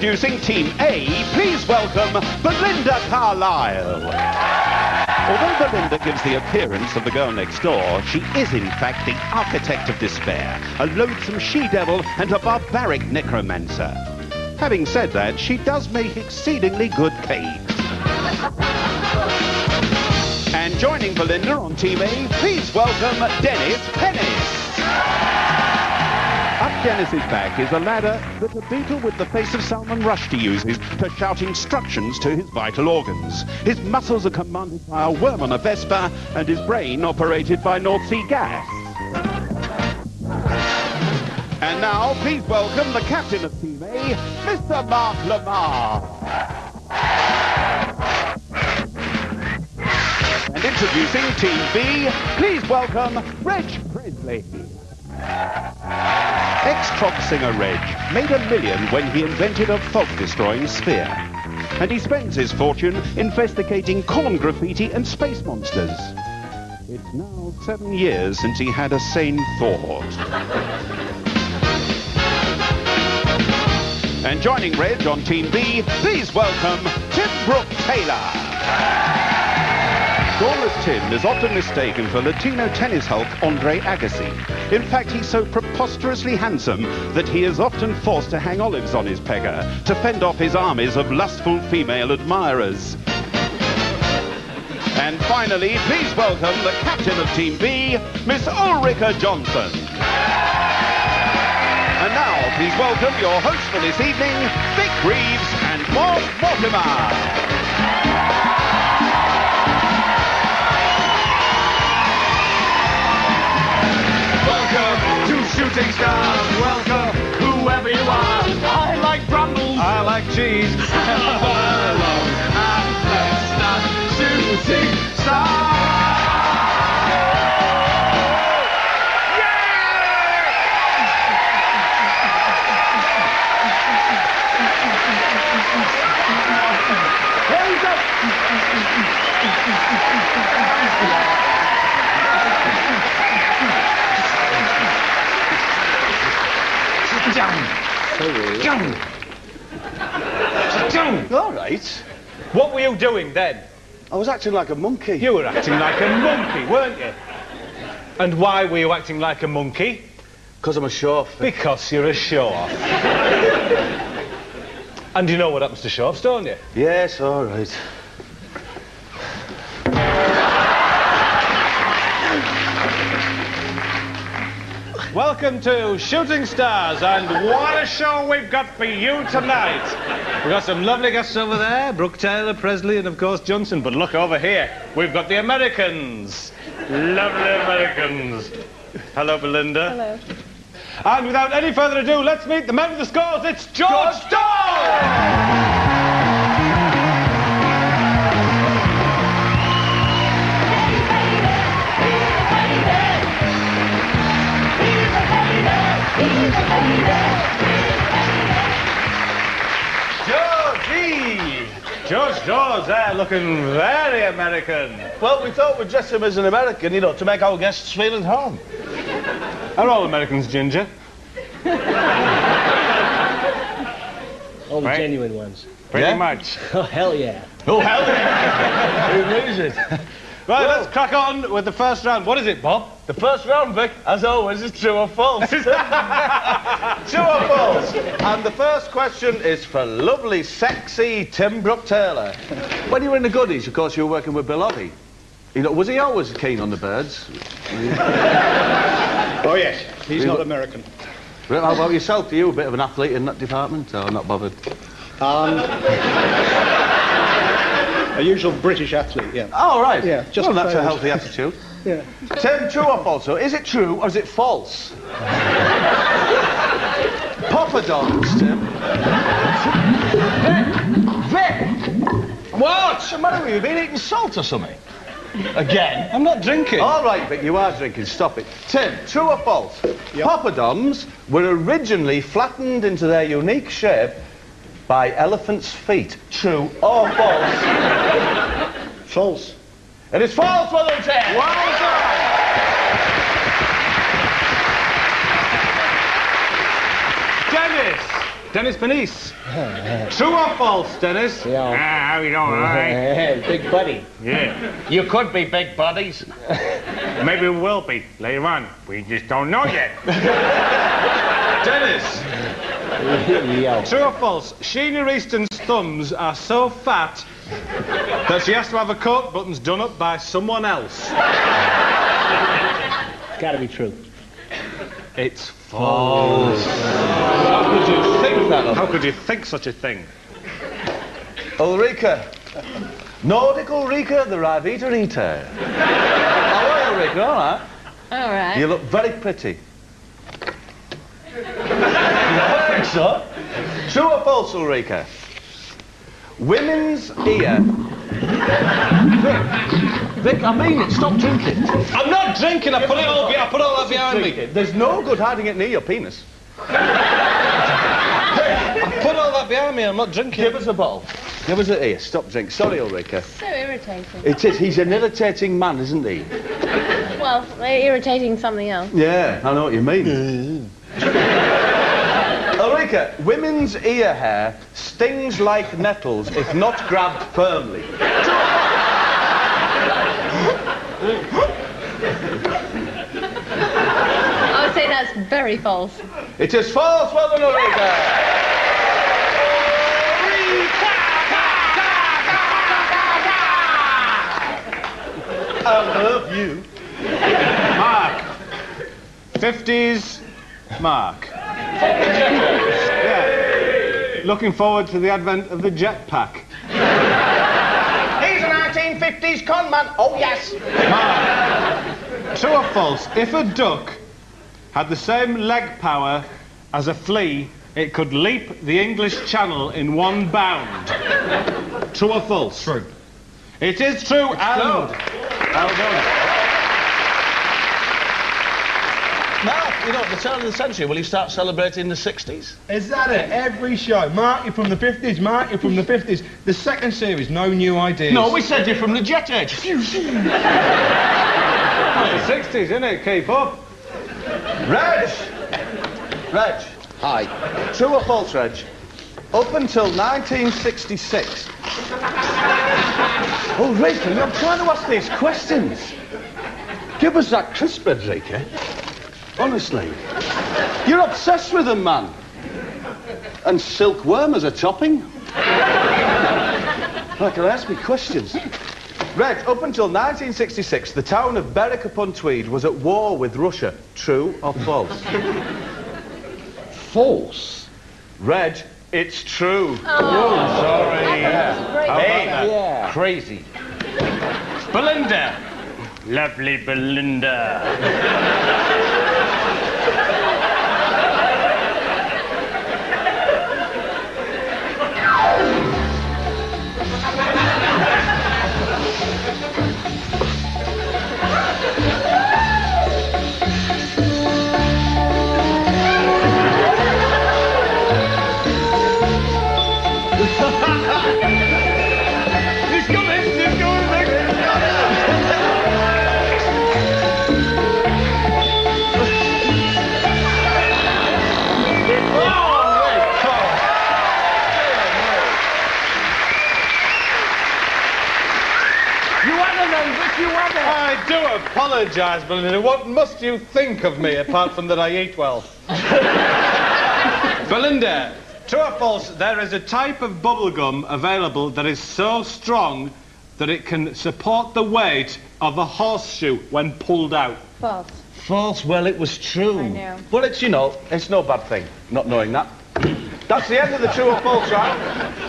Introducing Team A, please welcome Belinda Carlisle. Although Belinda gives the appearance of the girl next door, she is in fact the architect of despair, a loathsome she-devil and a barbaric necromancer. Having said that, she does make exceedingly good cakes. And joining Belinda on Team A, please welcome Dennis Pennis. Up Dennis's back is a ladder that a beetle with the face of Salman Rushdie uses to shout instructions to his vital organs. His muscles are commanded by a worm on a Vespa and his brain operated by North Sea gas. And now, please welcome the captain of Team A, Mr. Mark Lamar. And introducing Team B, please welcome Reg Presley. Ex-Trog singer Reg made $1 million when he invented a fog-destroying sphere. And he spends his fortune investigating corn graffiti and space monsters. It's now 7 years since he had a sane thought. And joining Reg on Team B, please welcome Tim Brooke Taylor. Shoreless Tim is often mistaken for Latino tennis hulk Andre Agassi. In fact, he's so preposterously handsome that he is often forced to hang olives on his pegger to fend off his armies of lustful female admirers. And finally, please welcome the captain of Team B, Miss Ulrika Johnson. And now, please welcome your hosts for this evening, Vic Reeves and Bob Mortimer. Shooting stars, welcome, whoever you are. I like brambles. I like cheese. Hello, and let's start shooting stars. Here we go. All right. What were you doing then? I was acting like a monkey. You were acting like a monkey, weren't you? And why were you acting like a monkey? Because I'm a show-off. Because you're a show-off. And you know what happens to show-offs, don't you? Yes, all right. Welcome to Shooting Stars, and what a show we've got for you tonight. We've got some lovely guests over there, Brooke Taylor, Presley, and of course Johnson. But look over here, we've got the Americans. Lovely Americans. Hello, Belinda. Hello. And without any further ado, let's meet the men of the scores. It's George Dawes! George Dawes there, looking very American. Well, we thought we'd dress him as an American, you know, to make our guests feel at home. Are all Americans ginger? All the genuine ones. Pretty much. Oh, hell yeah. Oh, hell yeah. Who knows it? Right, let's crack on with the first round. What is it, Bob? The first round, Vic, as always, is true or false. True or false? And the first question is for lovely, sexy Tim Brooke Taylor. When you were in the Goodies, of course, you were working with Bill Oddie. You know, was he always keen on the birds? Oh, yes. He's not American. Well, how about yourself? Are you a bit of an athlete in that department, or not bothered? A usual British athlete, yeah. Oh, right. Yeah, just well, that's a fails. healthy attitude. Yeah. Tim, true or false? So, is it true or is it false? Poppadoms, Tim. Vic! What's the matter with you? Been eating salt or something? Again? I'm not drinking. All right, Vic, you are drinking. Stop it. Tim, true or false? Yep. Poppadoms were originally flattened into their unique shape by elephants' feet. True or false? False. It is false, well done, Tim. Well done. Dennis, Dennis Penise. True or false, Dennis? Yeah. How you doing, all right? Big buddy. Yeah. You could be big buddies. Maybe we will be later on. We just don't know yet. Dennis. Yeah. True or false? Sheena Easton's thumbs are so fat that she has to have her coat buttons done up by someone else. It's gotta be true. It's false. How could you think that? How could you think such a thing? Ulrika. Nordic Ulrika, the Rivita Eater. How are you, Ulrika? All right. All right. You look very pretty. I think so. True or false, Ulrika? Women's ear. Vic, I mean it. Stop drinking. I'm not drinking. I put all that behind me. There's no good hiding it near your penis. I put all that behind me. I'm not drinking. Give us a bottle. Give us a ear. Stop drinking. Sorry, Ulrika. So irritating. It is. He's an irritating man, isn't he? Well, they're irritating something else. Yeah, I know what you mean. Ulrika, women's ear hair stings like nettles if not grabbed firmly. I would say that's very false. It is false. Well done, Ulrika. I love you. Mark. 50s Mark. Yeah. Looking forward to the advent of the jetpack. He's a 1950s con man. Oh, yes. Mark. True or false? If a duck had the same leg power as a flea, it could leap the English Channel in one bound. True or false? True. It is true, and... Well done. Mark, you know, the turn of the century, will you start celebrating the 60s? Is that it? Every show. Mark, you're from the 50s. Mark, you're from the 50s. The second series, no new ideas. No, we said you're from the jet age. The 60s, isn't it? Keep up. Reg! Hi. True or false, Reg? Up until 1966. Oh, Rachel, I'm trying to ask these questions. Give us that crisp, Rachel. Honestly. You're obsessed with them, man. And silkworm as a topping. Right, can I ask me questions? Reg, up until 1966, the town of Berwick-upon-Tweed was at war with Russia. True or false? False. Reg, it's true. Oh, Sorry. Great. Crazy. Belinda. Lovely Belinda. I do apologise, Belinda. What must you think of me, apart from that I eat well? Belinda, true or false, there is a type of bubblegum available that is so strong that it can support the weight of a horseshoe when pulled out. False. False, well, it was true. I know. Well, it's, you know, it's no bad thing, not knowing that. That's the end of the true or false round.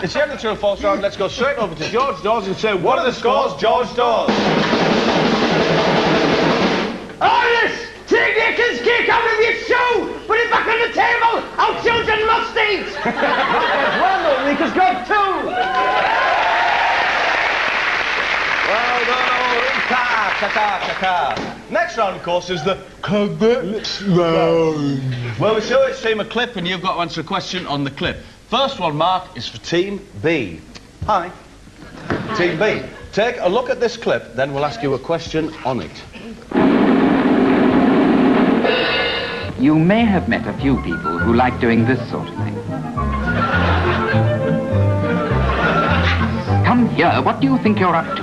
It's the end of the true or false round. Let's go straight over to George Dawes and say, what are the scores, George Dawes? Iris! Take Nick's cake out of your shoe! Put it back on the table! Our children must eat! Well, Ulrika's got two! Well done, Ulrika! Cha-cha. Next round, of course, is the Cadets round. Well, we show each team a clip, and you've got to answer a question on the clip. First one, Mark, is for Team B. Hi. Team B. Take a look at this clip, then we'll ask you a question on it. You may have met a few people who like doing this sort of thing. Yeah, what do you think you're up to?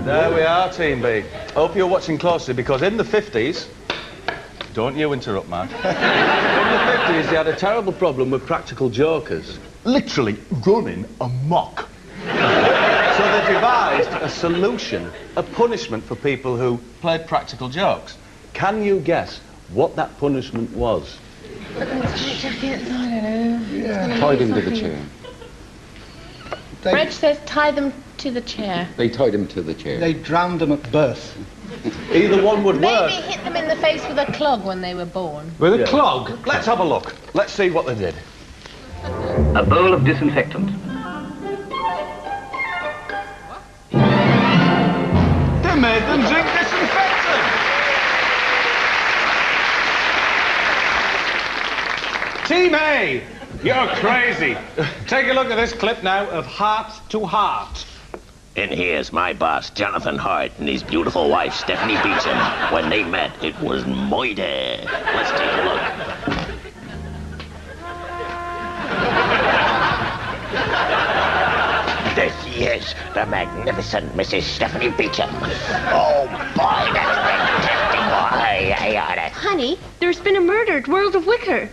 There we are, Team B. Hope you're watching closely, because in the 50s... Don't you interrupt, man. In the 50s, they had a terrible problem with practical jokers. Literally running amok. So they devised a solution, a punishment for people who played practical jokes. Can you guess what that punishment was? Tied him to the chair. Reg says tie them to the chair. They tied him to the chair. They drowned him at birth. Either one would work. Maybe hit them in the face with a clog when they were born. With a clog? Let's have a look. Let's see what they did. A bowl of disinfectant. They made them drink disinfectant! Team A, you're crazy. Take a look at this clip now of Heart to Heart. And here's my boss, Jonathan Hart, and his beautiful wife, Stephanie Beecham. When they met, it was murder. Let's take a look. There she is, the magnificent Mrs. Stephanie Beecham. Oh, boy, that's fantastic. Boy, Honey, there's been a murder at World of Wicker.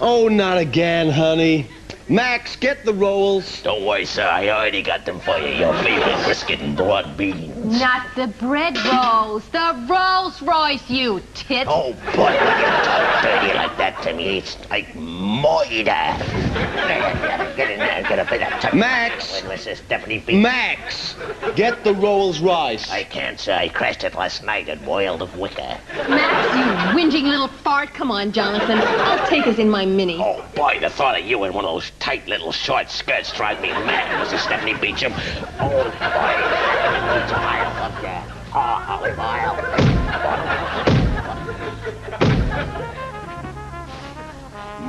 Oh, not again, honey. Max, get the rolls. Don't worry, sir. I already got them for you. Your favorite brisket and broad beans. Not the bread rolls, the Rolls Royce, you tit. Oh, boy, when you talk dirty like that to me, it's like murder. Get in there, get a bit of turkey. Max! With Mrs. Stephanie Beecham. Max, get the Rolls Royce. I can't, sir. I crashed it last night at World of Wicker. Max, you whinging little fart. Come on, Jonathan. I'll take us in my Mini. Oh, boy, the thought of you in one of those tight little short skirts drives me mad, Mrs. Stephanie Beecham. Oh, boy. It's wild up there. Oh, olive oil.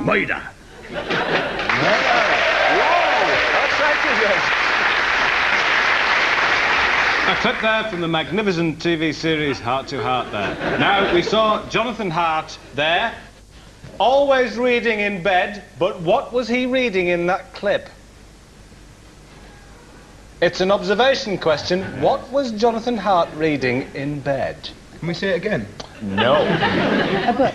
Murder. A clip there from the magnificent TV series Heart to Heart there. Now, we saw Jonathan Hart there, always reading in bed, but what was he reading in that clip? It's an observation question. What was Jonathan Hart reading in bed? Can we say it again? No. A book.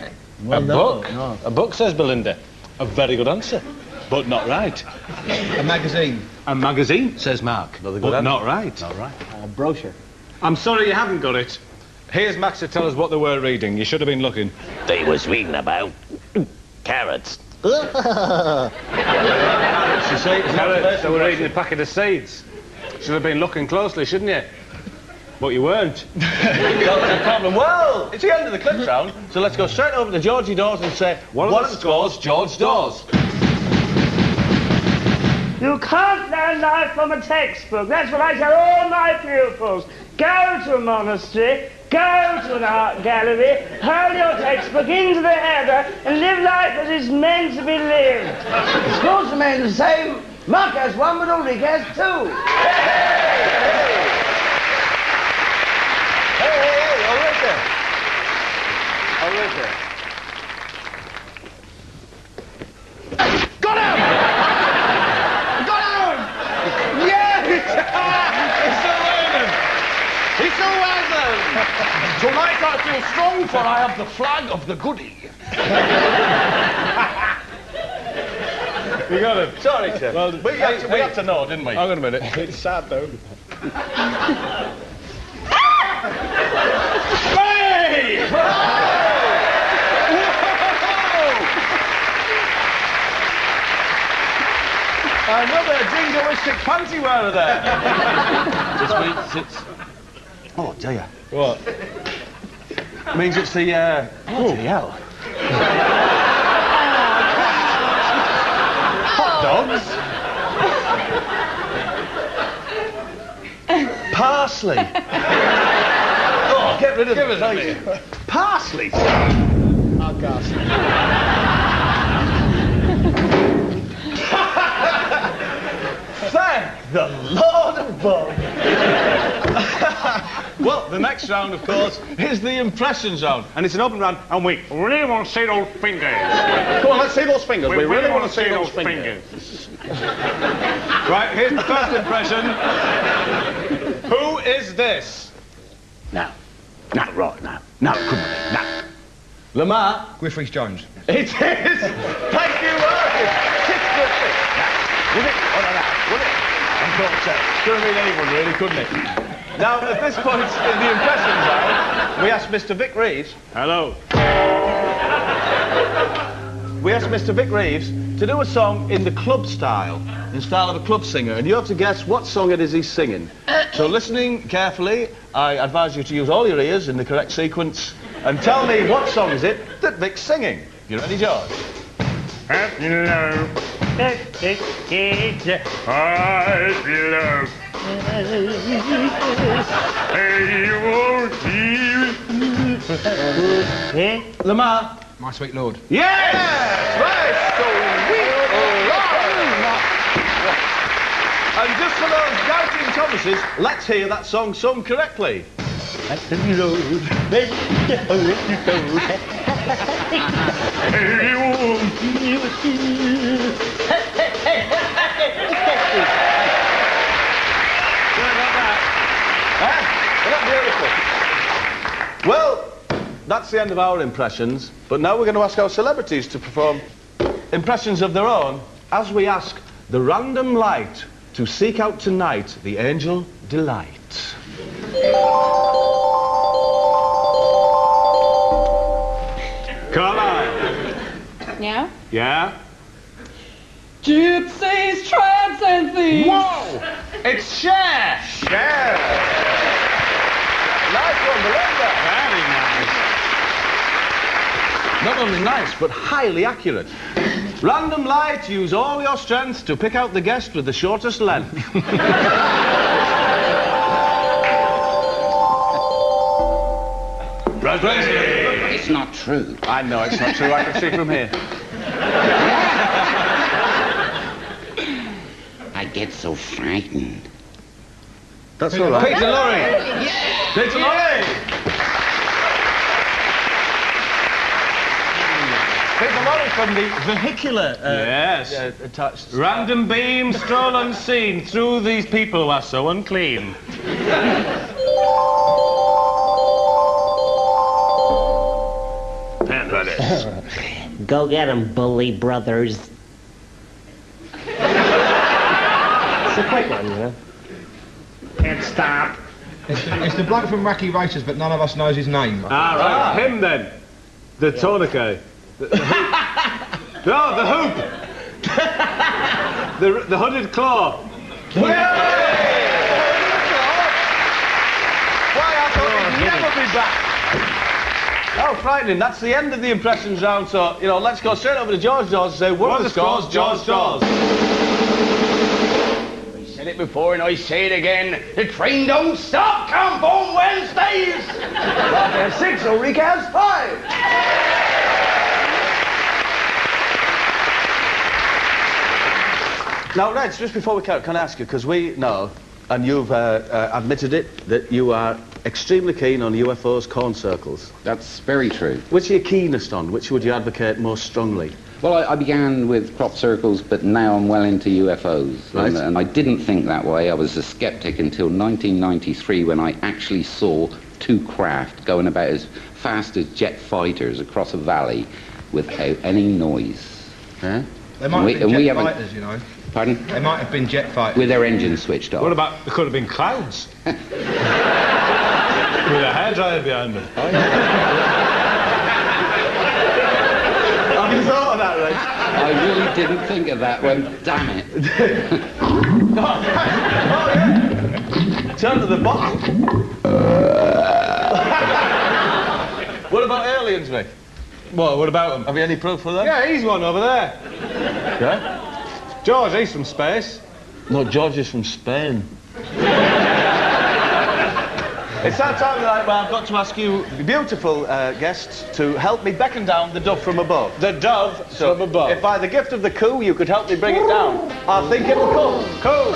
A book? No. A book, says Belinda. A very good answer, but not right. A magazine. A magazine, says Mark, Another good but answer. not right. All right. A brochure. I'm sorry you haven't got it. Here's Max to tell us what they were reading. You should have been looking. They was reading about carrots. You see, it's Carrots, they were reading a packet of seeds. Should have been looking closely, shouldn't you? But you weren't. That's the problem. Well, it's the end of the clip round, so let's go straight over to Georgie Dawes and say, what are the scores, George Dawes? You can't learn life from a textbook. That's what I tell all my pupils. Go to a monastery, go to an art gallery, hurl your textbook into the heather, and live life as it's meant to be lived. The schools remain the same. Mark has one, but Ulrich has two. Hey, Ulrich. Got him! Got him! Yes! He's still wearing them! He still wears them! Tonight I feel strong, for I have the flag of the goodie. You got it. Sorry, sir. Well, we have to know, didn't we? Hang on a minute. It's sad, though. Hey! Another jingoistic panty wearer there. Oh, dear. What? Means it's the, bloody hell. Hot dogs. Parsley. Oh, get rid of it. Parsley. Oh, gosh. Thank the Lord above. Well, the next round, of course, is the impressions round. And it's an open round, and we really want to see those fingers. Come on, let's see those fingers. We really want to see those fingers. Right, here's the first impression. Who is this? No, right, no, come on, no. Lamar? Griff Rhys-Jones. It is! Thank you, Martin! Was it? Oh, no. Of course, could have been anyone, really, couldn't it? Now, at this point in the impressions round, we asked Mr. Vic Reeves. Hello. We asked Mr. Vic Reeves to do a song in the club style, in style of a club singer, and you have to guess what song it is he's singing. So, listening carefully, I advise you to use all your ears in the correct sequence and tell me what song is it that Vic's singing. You ready, George? Hello. Lamar? My Sweet Lord. Yes! Right, and just for those doubting Thomases, let's hear that song sung correctly. Well, that's the end of our impressions, but now we're going to ask our celebrities to perform impressions of their own as we ask the random light to seek out tonight the angel delight. Carlisle. Yeah? Yeah? Gypsies, tramps, and thieves. Whoa! It's Cher! Cher! Nice one, Belinda. Very nice. Not only nice, but highly accurate. Random light, use all your strength to pick out the guest with the shortest length. It's not true. I know it's not true, I can see from here. I get so frightened. That's all right. Peter Lorre! Yeah! Peter Lorre! Peter Lorre from the vehicular yes. Attached. Random beam, stroll unseen through these people who are so unclean. And that is. Go get 'em, bully brothers. It's a quick one, you know. Can't stop. It's the bloke from Wacky Races, but none of us knows his name. Ah, right. Him then. The tourniquet. The hoop. No, the hoop. the hooded claw. Why, I thought he'd never be back. Oh, frightening. That's the end of the impressions round, so, you know, let's go straight over to George Dawes and say, what are the scores, George Dawes? I said it before and I say it again. The train don't stop. Come home Wednesdays. Rock has 6, Ulrika has 5. Now, Reg, just before we can I ask you, because we know, and you've admitted it, that you are extremely keen on UFOs, corn circles. That's very true. Which are you keenest on? Which would you advocate most strongly? Well, I began with crop circles, but now I'm well into UFOs. Right. And I didn't think that way. I was a skeptic until 1993 when I actually saw 2 craft going about as fast as jet fighters across a valley without any noise. Huh? They might have been jet fighters, you know. Pardon? They might have been jet fighters. With their engines switched off. What about, there could have been clouds. With a hairdryer behind them. Oh, yeah. Have you thought of that, Reg? I really didn't think of that one. Damn it. Oh, yeah. Turn to the bottle. What about aliens, Vic? What about them? Have you any proof for that? Yeah, he's one over there. Yeah? George, he's from space. No, George is from Spain. It's that time of night where I've got to ask you, beautiful guests, to help me beckon down the dove from above. The dove from above. If by the gift of the coo you could help me bring it down, I think it'll come. Coo!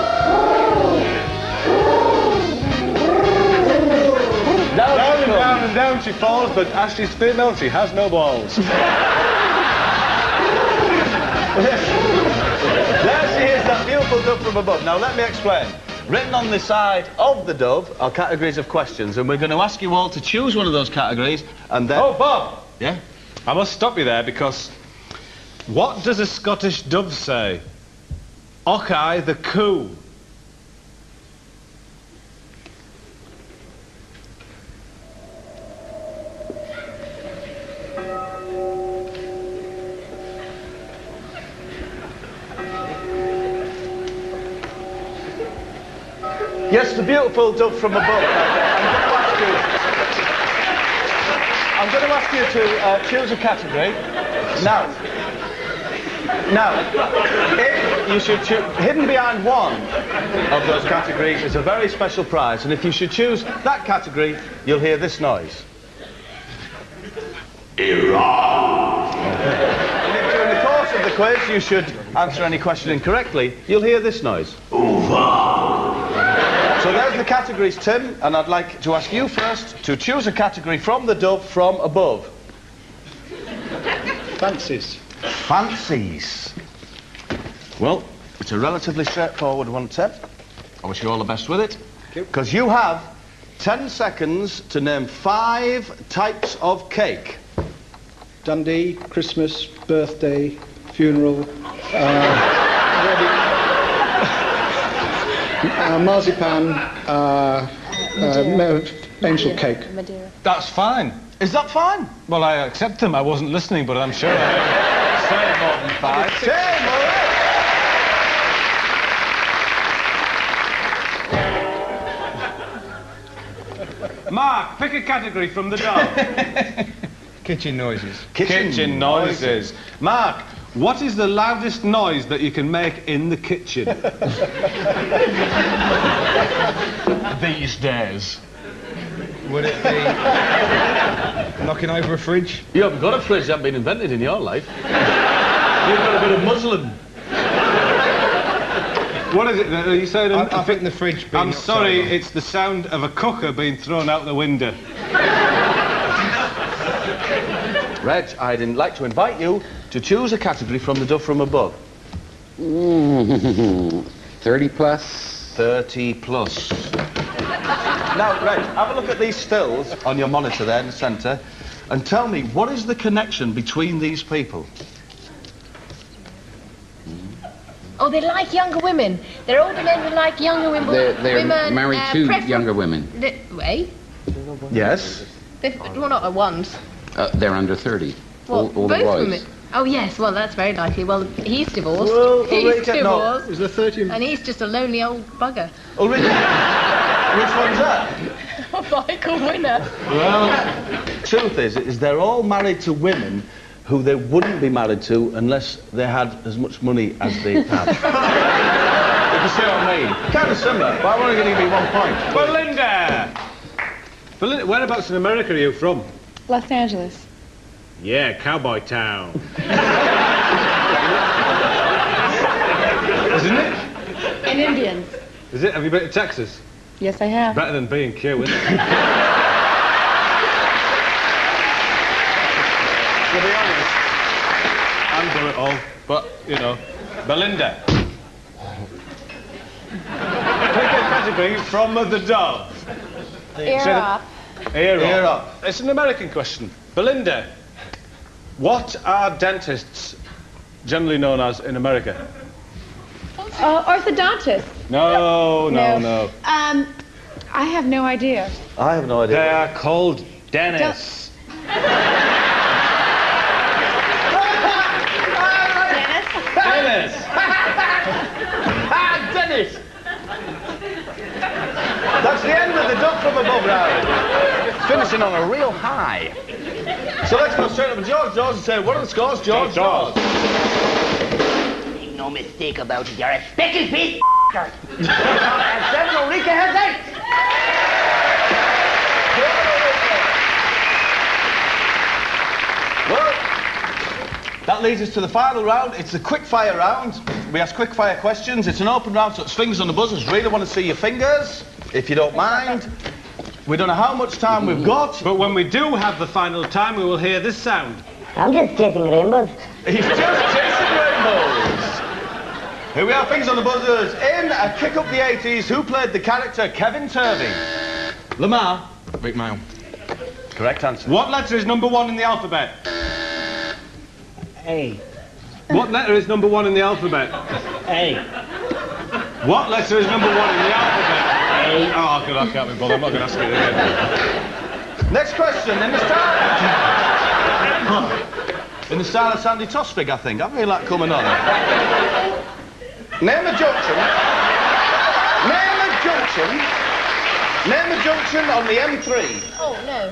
and down she falls, but as she's female, she has no balls. There she is, that beautiful dove from above. Now, let me explain. Written on the side of the dove are categories of questions, and we're going to ask you all to choose one of those categories, and then... Oh, Bob! Yeah? I must stop you there, because what does a Scottish dove say? Ockeye the coo. Yes, the beautiful dove from above. I'm going to ask you to choose a category. Now, if you should choose... Hidden behind one of those categories is a very special prize, and if you should choose that category, you'll hear this noise. Iran. And if during the course of the quiz you should answer any question incorrectly, you'll hear this noise. So there's the categories, Tim, and I'd like to ask you first to choose a category from the dove from above. Fancies. Fancies. Well, it's a relatively straightforward one, Tim. I wish you all the best with it. Because you have 10 seconds to name 5 types of cake. Dundee, Christmas, birthday, funeral, marzipan, angel cake. That's fine. Is that fine? Well, I accept them. I wasn't listening, but I'm sure I say more than 5. Tim, all right. Mark, pick a category from the dove. Kitchen noises. Kitchen noises. Mark, what is the loudest noise that you can make in the kitchen? These days. Would it be knocking over a fridge? You haven't got a fridge that hasn't been invented in your life. You've got a bit of muslin. What is it? Are you saying? I think the fridge being... I'm sorry, it's the sound of a cooker being thrown out the window. Reg, I'd like to invite you to choose a category from the dove from above. 30 plus. 30 plus. Now, Reg, have a look at these stills on your monitor there in the centre and tell me, what is the connection between these people? Oh, they like younger women. They're older men who like younger women. They're married to younger women. Wait. Yes? Well, not at once. They're under 30. Well, all the both wives. women. Oh, yes, well, that's very likely. Well, he's divorced. Well, he's Ulrika, divorced. Is there 30? And he's just a lonely old bugger. Ulrika, which one's that? Michael Winner. Well, truth is they're all married to women who they wouldn't be married to unless they had as much money as they have. If you see what I mean. Kind of similar, but I'm only going to give you 1 point. Belinda! Belinda, whereabouts in America are you from? Los Angeles. Yeah, Cowboy Town. Isn't it? And Indians. Is it? Have you been to Texas? Yes, I have. Better than B&Q, isn't it? To be honest, I'm done it all. But, you know, Belinda. Pick a category from the dove. Ear up. Ear up. It's an American question. Belinda, what are dentists generally known as in America? Orthodontist. No. I have no idea. I have no idea. They are called dentists. Dennis! Dennis! That's the end of the duck from above round. Finishing on a real high. So let's go straight up to George and say, what are the scores, George? Make no mistake about it, you're a speckled piece of and 7, Ulrika has 8. Well, that leads us to the final round. It's the quick-fire round. We ask quick-fire questions. It's an open round, so it's fingers on the buzzers. Really want to see your fingers, if you don't mind. We don't know how much time we've got. But when we do have the final time, we will hear this sound. I'm just chasing rainbows. He's just chasing rainbows. Here we are, fingers on the buzzers. In a Kick Up the 80s, who played the character Kevin Turvey? Lamar. Rick Mail. Correct answer. What letter is number 1 in the alphabet? A. What letter is number 1 in the alphabet? A. What letter is number 1 in the alphabet? A. Oh, God, I can't be bothered. I'm not going to ask it again. Next question. In the style of Sandy Tosvig, I think. I feel like coming on. Name a junction. Name a junction on the M3. Oh, no.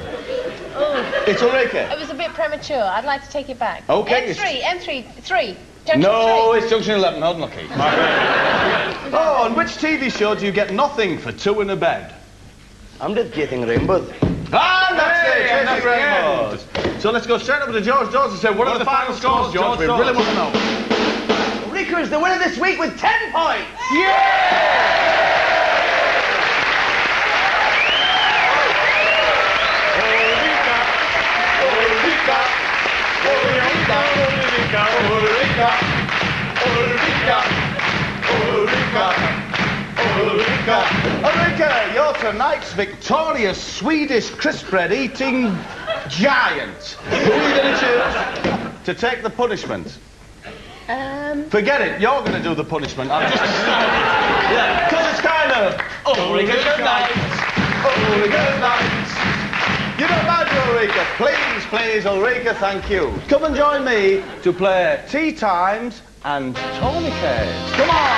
Oh. It's Ulrika. It was a bit premature. I'd like to take it back. Okay. M3. Junction No, 3. it's junction 11. Hold on, Keith. Oh, on which TV show do you get nothing for 2 in a bed? I'm just chasing rainbows. Ah, that's it. Chasing rainbows. So let's go straight up to George. George and say, what are the final scores, George? We really want to know. Ulrika is the winner this week with 10 points. Ulrika, you're tonight's victorious Swedish crisp bread eating giant. Who are you going to choose to take the punishment? Forget it, you're going to do the punishment. I'm just... Yeah, because it's kind of... Ulrika night. Ulrika night. You don't mind, Ulrika. Please, please, Ulrika, thank you. Come and join me to play Tea Times and Tony Cares. Come on!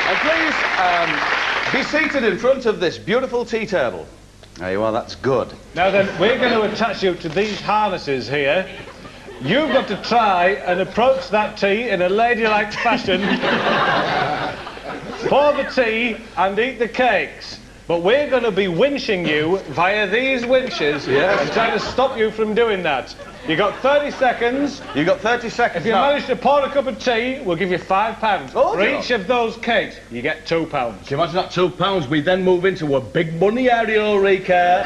And please, be seated in front of this beautiful tea table. There you are, that's good. Now then, we're going to attach you to these harnesses here. You've got to try and approach that tea in a ladylike fashion. Pour the tea and eat the cakes. But we're going to be winching you via these winches and trying to stop you from doing that. You got 30 seconds. You got 30 seconds. If you manage to pour a cup of tea, we'll give you £5. Oh, for each of those cakes, you get £2. Can you imagine that £2? We then move into a big money area, Ulrika.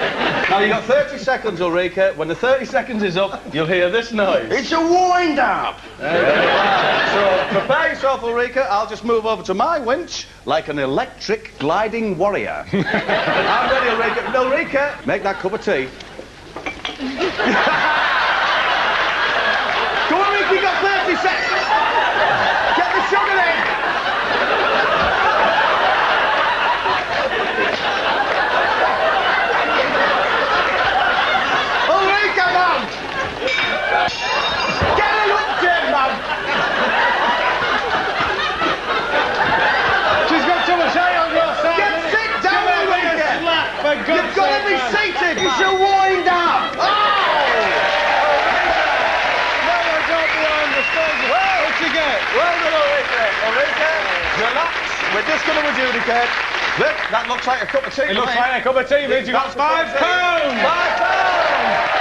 Now, you got 30 seconds, Ulrika. When the 30 seconds is up, you'll hear this noise. It's a wind-up. So, prepare yourself, Ulrika. I'll just move over to my winch like an electric gliding warrior. I'm ready, Ulrika. Ulrika, make that cup of tea. Come on, Ulrika, you got 30 seconds. Get the sugar in. Ulrika, man. Get it up, Jim, man. She's got too much hay on your side. Sit down, Ulrika. You've got to be seated, man. It's a wind-up. What'd you get? Well done, Ulrika. Ulrika, relax. We're just going to adjudicate. Look, that looks like a cup of tea. It looks like a cup of tea, means you got £5. £5.